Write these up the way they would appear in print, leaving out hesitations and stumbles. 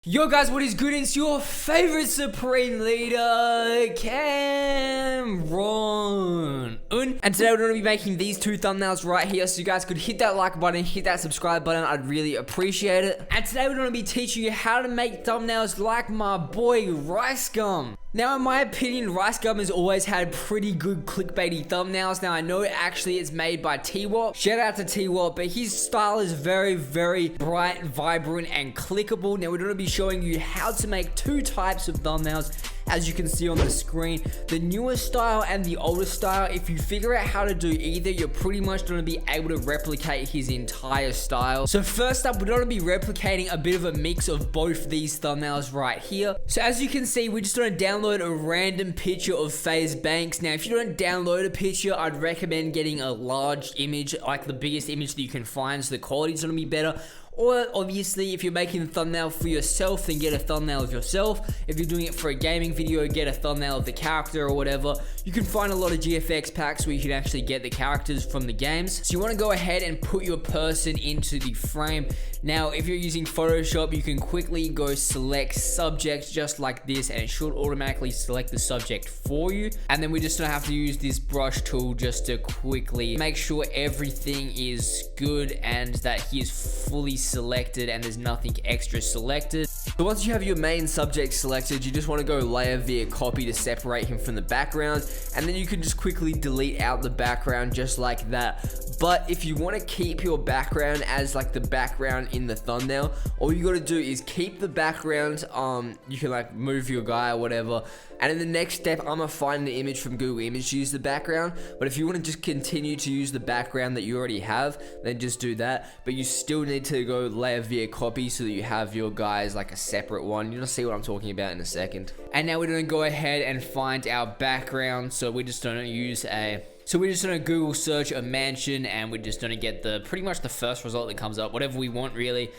Yo guys, what is good? It's your favorite Supreme Leader, Cameron. And today we're going to be making these two thumbnails right here, so you guys could hit that like button, hit that subscribe button, I'd really appreciate it. And today we're going to be teaching you how to make thumbnails like my boy RiceGum. Now, in my opinion, RiceGum has always had pretty good clickbaity thumbnails. Now, I know actually it's made by T-Wop. Shout out to T-Wop, but his style is very, very bright, vibrant, and clickable. Now, we're going to be showing you how to make two types of thumbnails, as you can see on the screen. The newer style and the older style. If you figure out how to do either, you're pretty much going to be able to replicate his entire style. So first up, we're going to be replicating a bit of a mix of both these thumbnails right here. So as you can see, we're just going to download a random picture of Faze Banks. Now, if you don't download a picture, I'd recommend getting a large image, like the biggest image that you can find, so the quality is going to be better. Or obviously, if you're making a thumbnail for yourself, then get a thumbnail of yourself. If you're doing it for a gaming video, get a thumbnail of the character or whatever. You can find a lot of GFX packs where you can actually get the characters from the games. So you want to go ahead and put your person into the frame. Now, if you're using Photoshop, you can quickly go select subject just like this, and it should automatically select the subject for you. And then we're just gonna have to use this brush tool just to quickly make sure everything is good and that he is fully selected and there's nothing extra selected. So once you have your main subject selected, you just want to go layer via copy to separate him from the background, and then you can just quickly delete out the background just like that. But if you want to keep your background as like the background in the thumbnail, all you got to do is keep the background. You can like move your guy or whatever, and in the next step, I'm gonna find the image from Google Image to use the background. But if you want to just continue to use the background that you already have, then just do that. But you still need to go layer via copy so that you have your guys like a separate one. You'll see what I'm talking about in a second. And now we're gonna go ahead and find our background. So we're just gonna use we're just gonna Google search a mansion, and we're just gonna get pretty much the first result that comes up, whatever we want really.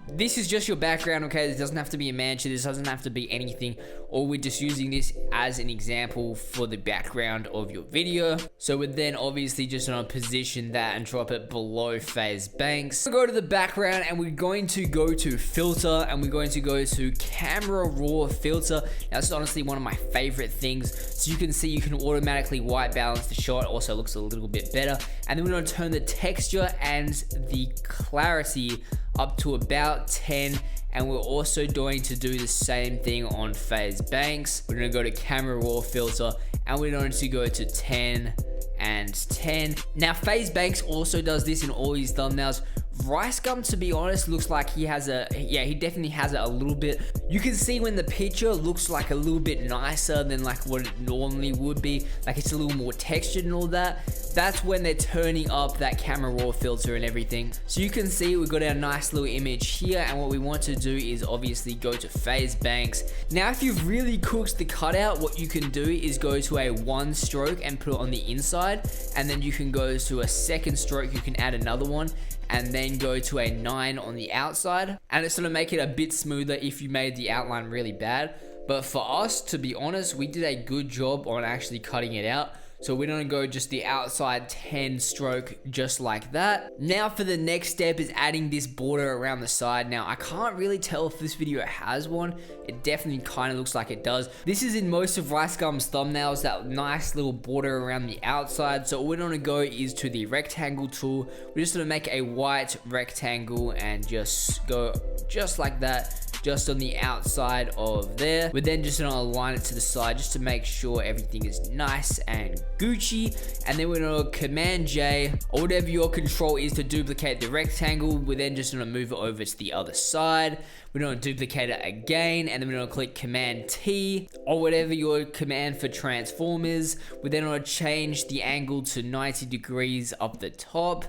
This is just your background, okay? This doesn't have to be a mansion, this doesn't have to be anything, or we're just using this as an example for the background of your video. So we're then obviously just gonna position that and drop it below Faze Banks. We'll go to the background, and we're going to go to filter, and we're going to go to camera raw filter. Now, this is honestly one of my favorite things. So you can see you can automatically white balance the shot. Also looks a little bit better. And then we're going to turn the texture and the clarity up to about 10, and we're also going to do the same thing on Faze Banks. We're going to go to camera raw filter, and we're going to go to 10 and 10. Now, Faze Banks also does this in all his thumbnails. RiceGum, to be honest, looks like he definitely has it a little bit. You can see when the picture looks like a little bit nicer than like what it normally would be, like it's a little more textured and all that. That's when they're turning up that camera raw filter and everything. So you can see we've got our nice little image here, and what we want to do is obviously go to Faze Banks. Now, if you've really cooked the cutout, what you can do is go to a 1 stroke and put it on the inside, and then you can go to a 2nd stroke, you can add another one, and then go to a 9 on the outside, and it's going to make it a bit smoother if you made the outline really bad. But for us, to be honest, we did a good job on actually cutting it out. So we're gonna go just the outside 10 stroke, just like that. Now for the next step is adding this border around the side. Now, I can't really tell if this video has one. It definitely kind of looks like it does. This is in most of RiceGum's thumbnails, that nice little border around the outside. So all we're gonna go is to the rectangle tool. We're just gonna make a white rectangle and just go just like that, just on the outside of there. We're then just gonna align it to the side just to make sure everything is nice and Gucci. And then we're gonna Command J or whatever your control is to duplicate the rectangle. We're then just gonna move it over to the other side. We're gonna duplicate it again, and then we're gonna click Command T or whatever your command for transform is. We're then gonna change the angle to 90 degrees up the top,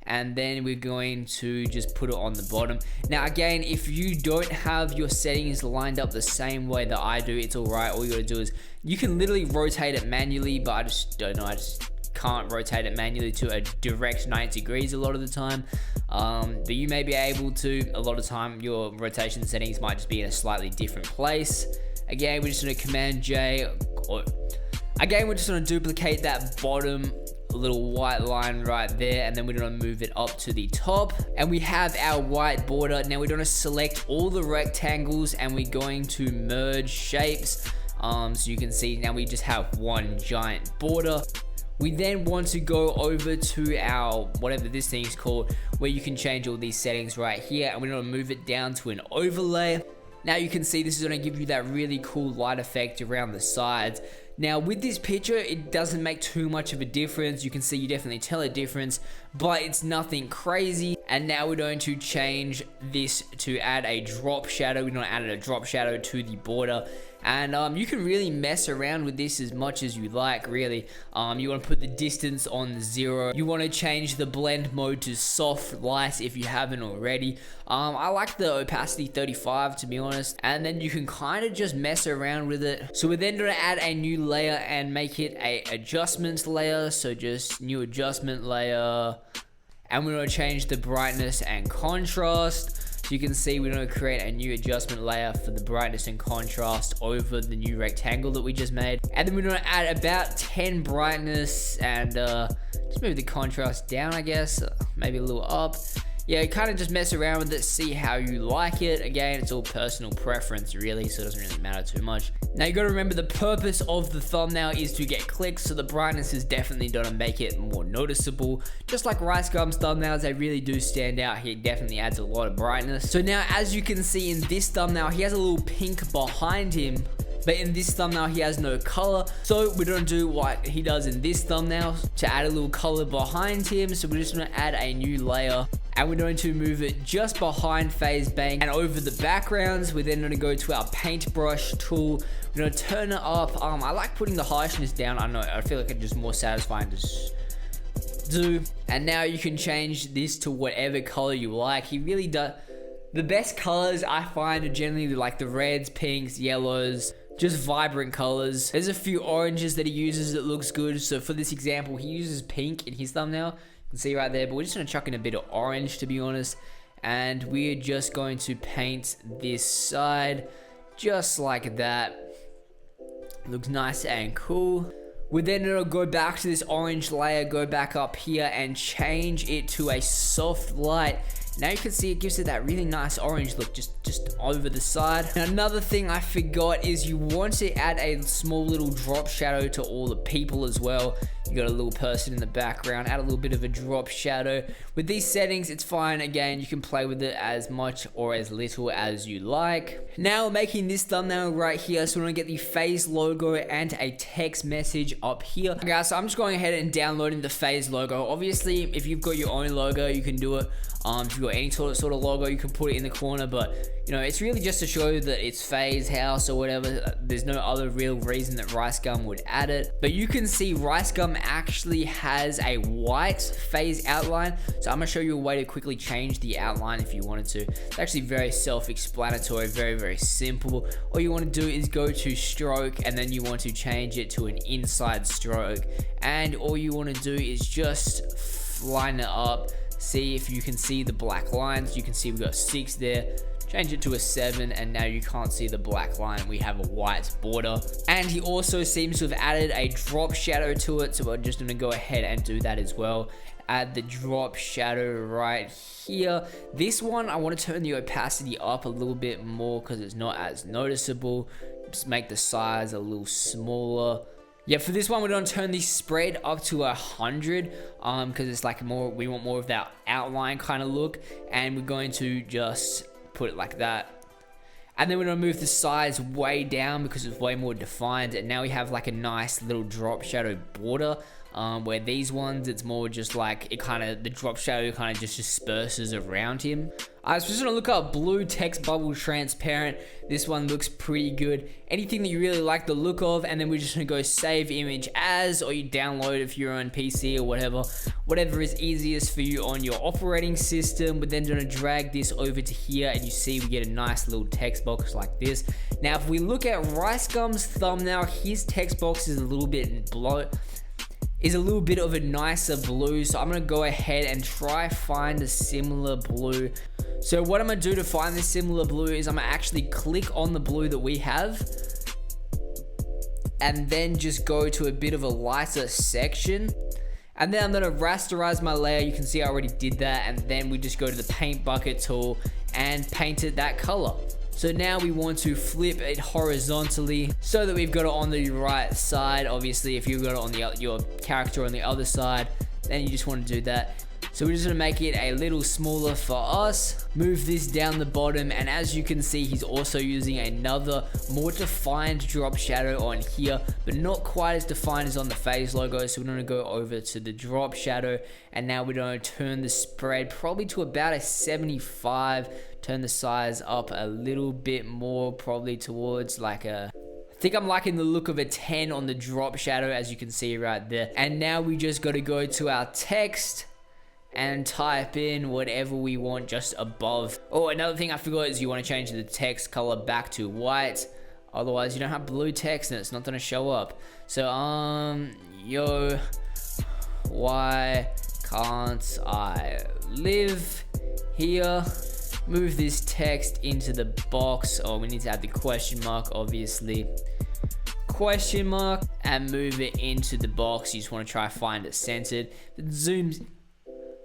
and then we're going to just put it on the bottom. Now again, if you don't have your settings lined up the same way that I do, it's alright. All you gotta do is, you can literally rotate it manually, but I just don't know, I just can't rotate it manually to a direct 90 degrees a lot of the time. But you may be able to. A lot of the time your rotation settings might just be in a slightly different place. Again, we're just gonna Command J, or Again, we're just gonna duplicate that bottom little white line right there, and then we're gonna move it up to the top, and we have our white border. Now we're gonna select all the rectangles and we're going to merge shapes. So you can see now we just have one giant border. We then want to go over to our, whatever this thing is called, where you can change all these settings right here, and we're gonna move it down to an overlay. Now you can see this is gonna give you that really cool light effect around the sides. Now with this picture, it doesn't make too much of a difference. You can see you definitely tell a difference, but it's nothing crazy. And now we're going to change this to add a drop shadow. We're gonna add a drop shadow to the border. And you can really mess around with this as much as you like, really. You want to put the distance on 0. You want to change the blend mode to soft light if you haven't already. I like the opacity 35, to be honest. And then you can kind of just mess around with it. So we're then going to add a new layer and make it a adjustment layer. So just new adjustment layer. And we're going to change the brightness and contrast. So you can see we're going to create a new adjustment layer for the brightness and contrast over the new rectangle that we just made. And then we're going to add about 10 brightness and just move the contrast down, I guess. Maybe a little up. Yeah, kind of just mess around with it, see how you like it. Again, it's all personal preference really, so it doesn't really matter too much. Now you gotta remember the purpose of the thumbnail is to get clicks, so the brightness is definitely gonna make it more noticeable. Just like RiceGum's thumbnails, they really do stand out. He definitely adds a lot of brightness. So now as you can see in this thumbnail, he has a little pink behind him. But in this thumbnail, he has no color. So we're gonna do what he does in this thumbnail to add a little color behind him. So we're just gonna add a new layer. And we're going to move it just behind Faze Bank and over the backgrounds. We're then going to go to our paintbrush tool. We're going to turn it up. I like putting the harshness down. I know, I feel like it's just more satisfying to do. And now you can change this to whatever color you like. He really does. The best colors I find are generally like the reds, pinks, yellows, just vibrant colors. There's a few oranges that he uses that looks good. So for this example, he uses pink in his thumbnail. You can see right there, but we're just gonna chuck in a bit of orange, to be honest, and we're just going to paint this side just like that. Looks nice and cool. We're then gonna go back to this orange layer, go back up here and change it to a soft light. Now you can see it gives it that really nice orange look just over the side. And another thing I forgot is you want to add a small little drop shadow to all the people as well. You got a little person in the background, add a little bit of a drop shadow. With these settings, it's fine. Again, you can play with it as much or as little as you like. Now we're making this thumbnail right here. So we're gonna get the Faze logo and a text message up here. Okay, guys, so I'm just going ahead and downloading the Faze logo. Obviously, if you've got your own logo, you can do it. If you've got any sort of logo, you can put it in the corner, but you know, it's really just to show that it's Faze house or whatever. There's no other real reason that RiceGum would add it. But you can see RiceGum actually has a white Faze outline. So I'm gonna show you a way to quickly change the outline if you wanted to. It's actually very self-explanatory, very simple. All you want to do is go to stroke and then you want to change it to an inside stroke. And all you want to do is just line it up. See if you can see the black lines. You can see we've got 6 there. Change it to a 7 and now you can't see the black line. We have a white border. And he also seems to have added a drop shadow to it. So we're just going to go ahead and do that as well. Add the drop shadow right here. This one, I want to turn the opacity up a little bit more because it's not as noticeable. Just make the size a little smaller. Yeah, for this one, we're going to turn the spread up to 100 because it's like more, we want more of that outline kind of look. And we're going to just put it like that. And then we're going to move the size way down because it's way more defined. And now we have like a nice little drop shadow border. Where these ones, it's more just like it kind of, the drop shadow kind of just disperses around him. I was just gonna look up blue text bubble transparent. This one looks pretty good. Anything that you really like the look of, and then we're just gonna go save image as, or you download if you're on PC or whatever is easiest for you on your operating system. But then gonna drag this over to here, and you see we get a nice little text box like this. Now, if we look at RiceGum's thumbnail, his text box is a little bit of a nicer blue, so I'm gonna go ahead and try find a similar blue. So what I'm gonna do to find this similar blue is I'm gonna actually click on the blue that we have, and then just go to a bit of a lighter section. And then I'm gonna rasterize my layer. You can see I already did that. And then we just go to the paint bucket tool and paint it that color. So now we want to flip it horizontally so that we've got it on the right side. Obviously, if you've got it on your character on the other side, then you just want to do that. So we're just gonna make it a little smaller for us. Move this down the bottom, and as you can see, he's also using another more defined drop shadow on here, but not quite as defined as on the Faze logo. So we're gonna go over to the drop shadow, and now we're gonna turn the spread probably to about a 75. Turn the size up a little bit more, probably towards like a, I think I'm liking the look of a 10 on the drop shadow, as you can see right there. And now we just got to go to our text and type in whatever we want just above. Oh, another thing I forgot is you want to change the text color back to white. Otherwise, you don't have blue text and it's not going to show up. So, yo, why can't I live here? Move this text into the box. Oh, we need to add the question mark, obviously. Question mark, and move it into the box. You just want to try to find it centered. The zooms.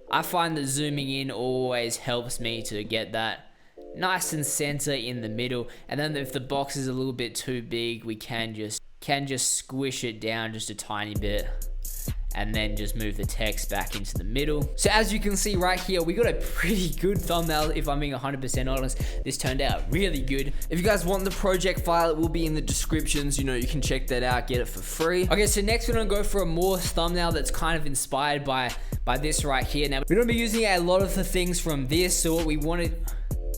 I find that zooming in always helps me to get that nice and center in the middle. And then if the box is a little bit too big, we can just squish it down just a tiny bit, and then just move the text back into the middle. So as you can see right here, we got a pretty good thumbnail. If I'm being 100% honest, this turned out really good. If you guys want the project file, it will be in the descriptions. You know, you can check that out, get it for free. Okay, so next we're gonna go for a more thumbnail that's kind of inspired by this right here. Now, we're gonna be using a lot of the things from this. So what we want to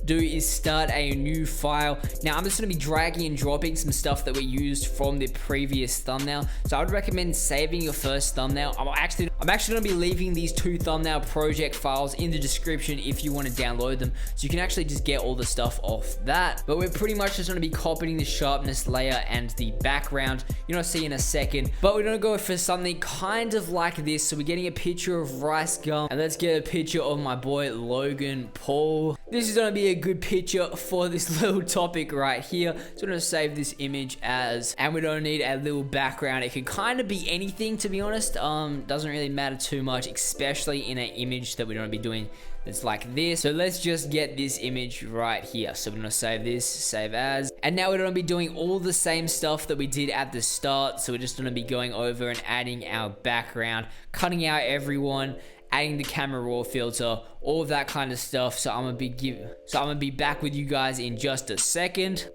do is start a new file. Now I'm just going to be dragging and dropping some stuff that we used from the previous thumbnail. So I would recommend saving your first thumbnail. I'm actually going to be leaving these two thumbnail project files in the description if you want to download them, so you can actually just get all the stuff off that. But we're pretty much just going to be copying the sharpness layer and the background. You're gonna see in a second, but we're gonna go for something kind of like this. So we're getting a picture of RiceGum, and let's get a picture of my boy Logan Paul. This is gonna be a good picture for this little topic right here. So I'm gonna save this image as, and we don't need a little background. It can kind of be anything, to be honest. Doesn't really matter too much, especially in an image that we're gonna be doing that's like this. So let's just get this image right here. So we're gonna save this, save as, and now we're gonna be doing all the same stuff that we did at the start. So we're just gonna be going over and adding our background, cutting out everyone, adding the camera raw filter, all of that kind of stuff. So I'm gonna be back with you guys in just a second.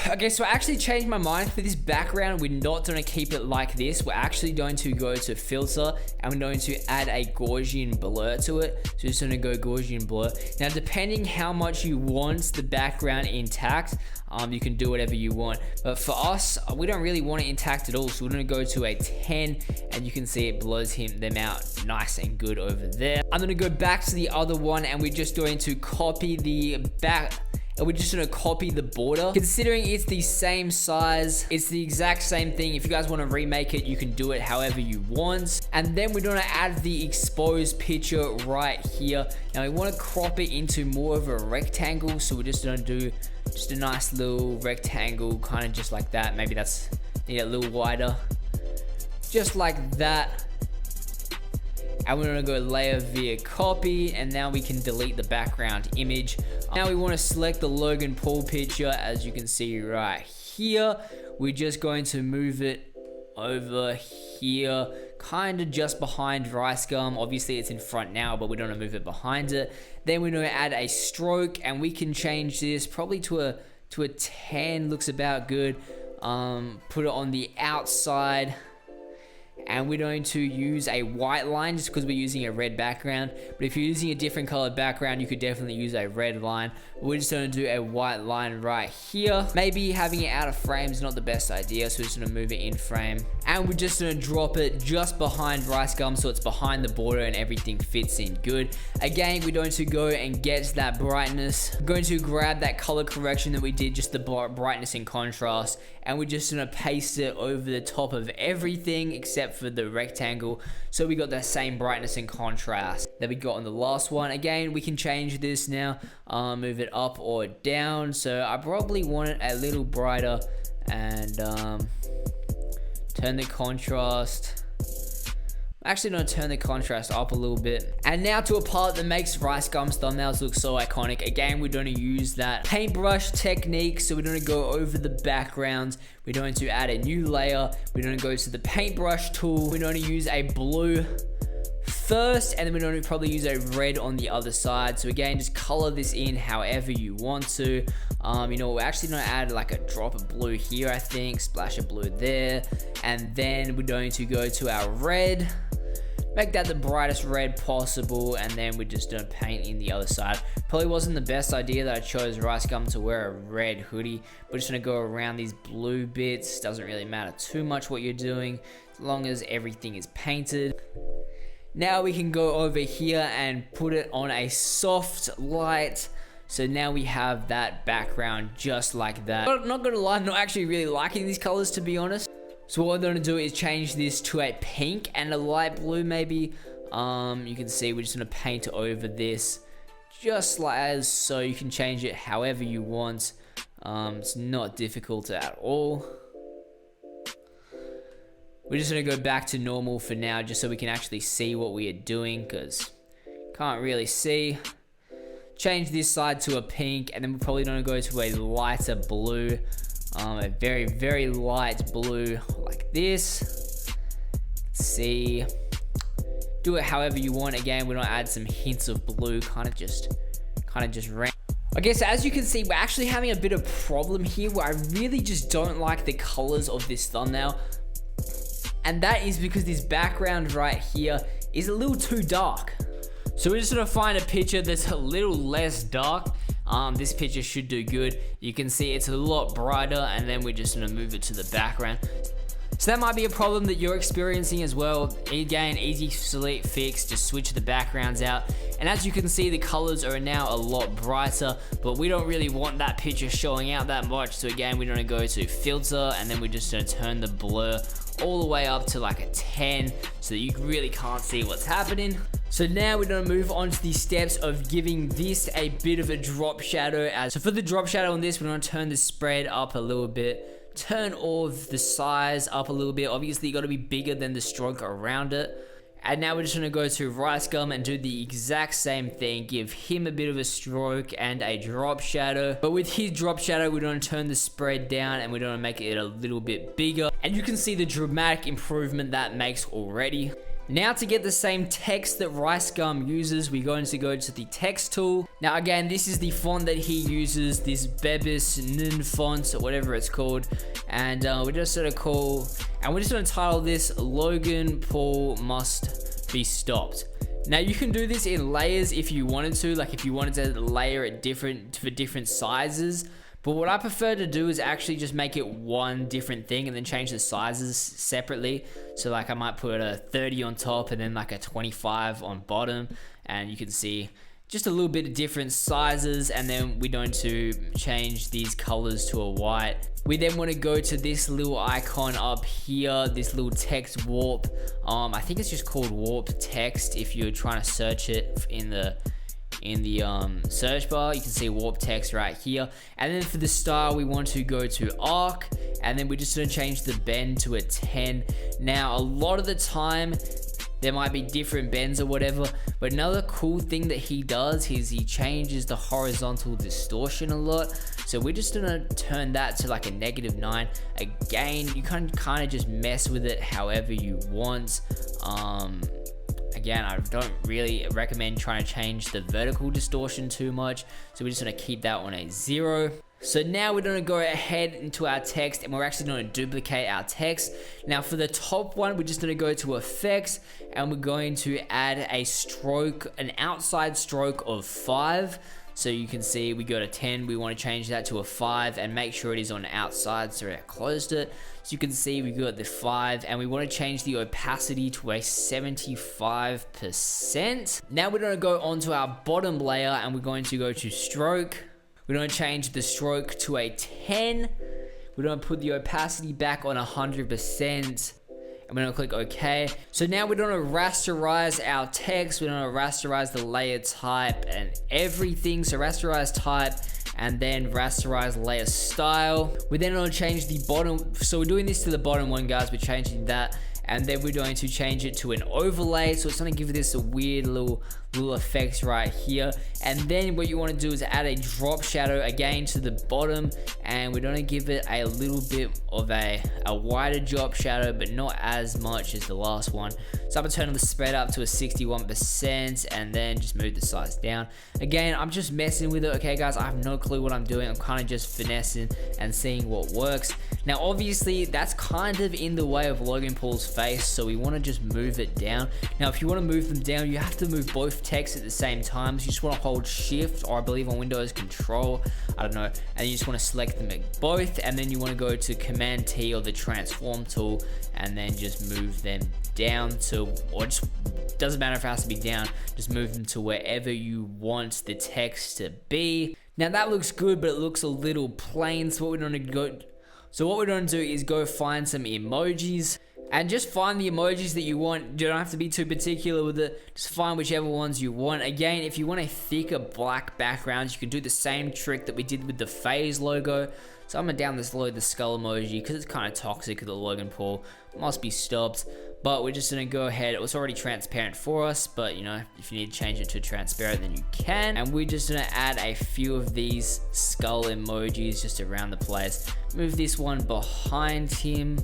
Okay, so I actually changed my mind for this background. We're not going to keep it like this. We're actually going to go to filter, and we're going to add a Gaussian blur to it. So we're just going to go Gaussian blur. Now, depending how much you want the background intact, you can do whatever you want. But for us, we don't really want it intact at all. So we're going to go to a 10, and you can see it blurs them out nice and good over there. I'm going to go back to the other one, and we're just going to copy the back. And we're just gonna copy the border. Considering it's the same size, it's the exact same thing. If you guys wanna remake it, you can do it however you want. And then we're gonna add the exposed picture right here. Now we wanna crop it into more of a rectangle. So we're just gonna do just a nice little rectangle, kind of just like that. Maybe that's need a little wider. Just like that. And we're gonna go layer via copy, and now we can delete the background image. Now we want to select the Logan Paul picture, as you can see right here. We're just going to move it over here, kind of just behind RiceGum. Obviously it's in front now, but we don't want to move it behind it. Then we're going to add a stroke, and we can change this probably to a 10, looks about good. Put it on the outside. And we're going to use a white line just because we're using a red background. But if you're using a different colored background, you could definitely use a red line. We're just going to do a white line right here. Maybe having it out of frame is not the best idea, so we're just going to move it in frame. And we're just going to drop it just behind RiceGum, so it's behind the border and everything fits in good. Again, we're going to go and get that brightness. We're going to grab that color correction that we did, just the brightness and contrast. And we're just going to paste it over the top of everything except for the rectangle, so we got the same brightness and contrast that we got on the last one. Again, we can change this now, move it up or down. So I probably want it a little brighter, and turn the contrast. Actually, no, turn the contrast up a little bit. And now to a part that makes RiceGum's thumbnails look so iconic. Again, we're going to use that paintbrush technique. So we're going to go over the backgrounds. We're going to add a new layer. We're going to go to the paintbrush tool. We're going to use a blue first, and then we're going to probably use a red on the other side. So again, just color this in however you want to. You know, we're actually going to add like a drop of blue here, I think, splash of blue there, and then we're going to go to our red, make that the brightest red possible, and then we're just going to paint in the other side. Probably wasn't the best idea that I chose RiceGum to wear a red hoodie. We're just going to go around these blue bits. Doesn't really matter too much what you're doing, as long as everything is painted. Now we can go over here and put it on a soft light. So now we have that background just like that. But not gonna lie, I'm not actually really liking these colors, to be honest. So what I'm gonna do is change this to a pink and a light blue maybe. You can see we're just gonna paint over this just like as so. You can change it however you want. It's not difficult at all. We're just gonna go back to normal for now, just so we can actually see what we are doing, because can't really see. Change this side to a pink, and then we're probably gonna go to a lighter blue, a very, very light blue like this. Let's see. Do it however you want. Again, we're gonna add some hints of blue, kind of just random. Okay, so as you can see, we're actually having a bit of problem here where I really just don't like the colors of this thumbnail. And that is because this background right here is a little too dark. So we're just gonna find a picture that's a little less dark. This picture should do good. You can see it's a lot brighter, and then we're just gonna move it to the background. So that might be a problem that you're experiencing as well. Again, easy fix, just switch the backgrounds out. And as you can see, the colors are now a lot brighter, but we don't really want that picture showing out that much. So again, we're gonna go to filter, and then we're just gonna turn the blur all the way up to like a 10, so that you really can't see what's happening. So now we're gonna move on to the steps of giving this a bit of a drop shadow. So for the drop shadow on this, we're gonna turn the spread up a little bit, turn all of the size up a little bit. Obviously, you gotta be bigger than the stroke around it. And now we're just gonna go to RiceGum and do the exact same thing. Give him a bit of a stroke and a drop shadow. But with his drop shadow, we're gonna turn the spread down, and we're gonna make it a little bit bigger. And you can see the dramatic improvement that makes already. Now to get the same text that RiceGum uses, we're going to go to the text tool. Now again, this is the font that he uses, this Bebis Nun font, or whatever it's called. And we're just gonna title this Logan Paul Must Be Stopped. Now you can do this in layers if you wanted to, like if you wanted to layer it for different sizes. But what I prefer to do is actually just make it one different thing and then change the sizes separately. So like I might put a 30 on top and then like a 25 on bottom, and you can see just a little bit of different sizes. And then we're going to change these colors to a white. We then want to go to this little icon up here, this little text warp. I think it's just called warp text if you're trying to search it in the search bar. You can see warp text right here. And then for the style, we want to go to arc, and then we're just going to change the bend to a 10. Now a lot of the time there might be different bends or whatever, but another cool thing that he does is he changes the horizontal distortion a lot. So we're just gonna turn that to like a -9. Again, you can kind of just mess with it however you want. Again, I don't really recommend trying to change the vertical distortion too much. So we're just gonna keep that on a 0. So now we're gonna go ahead into our text, and we're actually gonna duplicate our text. Now for the top one, we're just gonna go to effects, and we're going to add a stroke, an outside stroke of 5. So you can see we go to 10, we want to change that to a 5 and make sure it is on the outside, so I closed it. So you can see we got the 5, and we want to change the opacity to a 75%. Now we're going to go onto our bottom layer, and we're going to go to stroke. We're going to change the stroke to a 10. We're going to put the opacity back on 100%. and we're gonna click OK. So now we're gonna rasterize our text, we're gonna rasterize the layer type and everything. So rasterize type, and then rasterize layer style. We're then gonna change the bottom. So we're doing this to the bottom one, guys. We're changing that. And then we're going to change it to an overlay. So it's gonna give this a weird little effects right here. And then what you wanna do is add a drop shadow again to the bottom. And we're gonna give it a little bit of a wider drop shadow, but not as much as the last one. So I'm gonna turn the spread up to a 61% and then just move the size down. Again, I'm just messing with it, okay guys? I have no clue what I'm doing. I'm kind of just finessing and seeing what works. Now, obviously, that's kind of in the way of Logan Paul's face, so we want to just move it down. Now, if you want to move them down, you have to move both texts at the same time. So you just want to hold Shift, or I believe on Windows Control, I don't know, and you just want to select them both, and then you want to go to Command T or the Transform tool, and then just move them down to, or just doesn't matter if it has to be down, just move them to wherever you want the text to be. Now that looks good, but it looks a little plain. So what we're going to do is go find some emojis, and just find the emojis that you want. You don't have to be too particular with it. Just find whichever ones you want. Again, if you want a thicker black background, you can do the same trick that we did with the Faze logo. So I'm gonna download the skull emoji because it's kind of toxic with the Logan Paul. Must be stopped. But we're just gonna go ahead. It was already transparent for us, but you know, if you need to change it to transparent, then you can. And we're just gonna add a few of these skull emojis just around the place. Move this one behind him.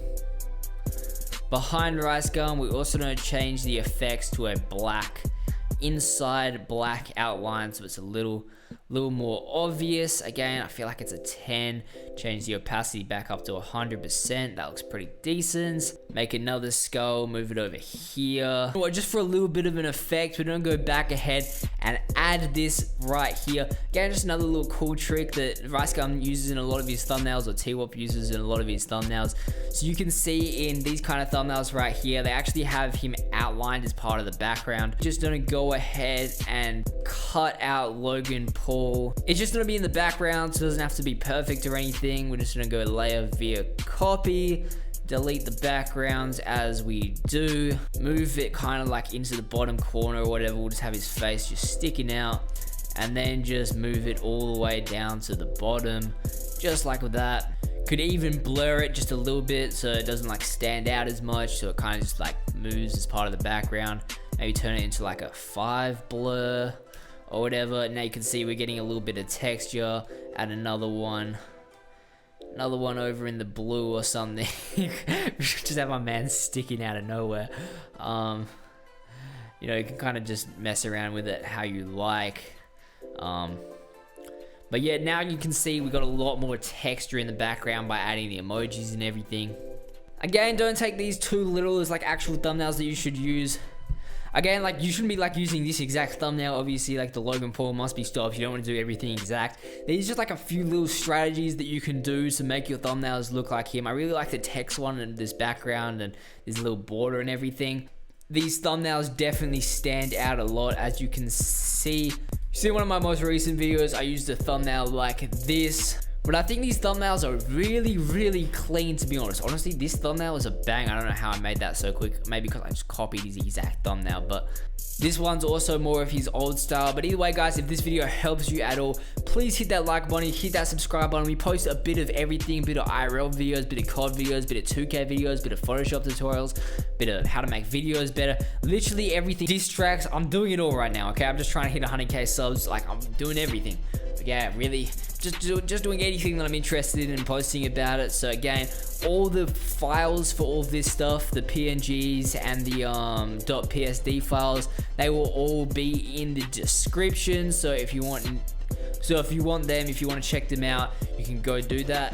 Behind RiceGum, we're also gonna change the effects to a black inside black outline, so it's a little more obvious. Again, I feel like it's a 10. Change the opacity back up to 100%. That looks pretty decent. Make another skull, move it over here. Just for a little bit of an effect, we're gonna go back ahead and add this right here. Again, just another little cool trick that RiceGum uses in a lot of his thumbnails, or T-Wop uses in a lot of his thumbnails. So you can see in these kind of thumbnails right here, they actually have him outlined as part of the background. Just gonna go ahead and cut out Logan Paul. It's just gonna be in the background, so it doesn't have to be perfect or anything. We're just gonna go layer via copy, delete the backgrounds as we do, move it kind of like into the bottom corner or whatever. We'll just have his face just sticking out, and then just move it all the way down to the bottom, just like that. Could even blur it just a little bit so it doesn't like stand out as much, so it kind of just like moves as part of the background. Maybe turn it into like a 5 blur or whatever. Now you can see we're getting a little bit of texture. Add another one over in the blue or something. Just have my man sticking out of nowhere. You know, you can kind of just mess around with it how you like. But yeah, now you can see we got a lot more texture in the background by adding the emojis and everything. Again, don't take these too literal as like actual thumbnails that you should use. Again, like you shouldn't be like using this exact thumbnail. Obviously, like the Logan Paul must be stopped. You don't want to do everything exact. These are just like a few little strategies that you can do to make your thumbnails look like him. I really like the text one and this background and this little border and everything. These thumbnails definitely stand out a lot, as you can see. You see one of my most recent videos, I used a thumbnail like this. But I think these thumbnails are really, really clean, to be honest. Honestly, this thumbnail is a bang. I don't know how I made that so quick. Maybe because I just copied his exact thumbnail. But this one's also more of his old style. But either way, guys, if this video helps you at all, please hit that like button, hit that subscribe button. We post a bit of everything, bit of IRL videos, bit of COD videos, bit of 2K videos, bit of Photoshop tutorials, bit of how to make videos better. Literally everything. Diss tracks, I'm doing it all right now, okay? I'm just trying to hit 100K subs. Like, I'm doing everything. But yeah, really, just doing anything that I'm interested in and posting about it. So again, all the files for all this stuff, the PNGs and the .psd files, they will all be in the description. So if you want them, if you want to check them out, you can go do that.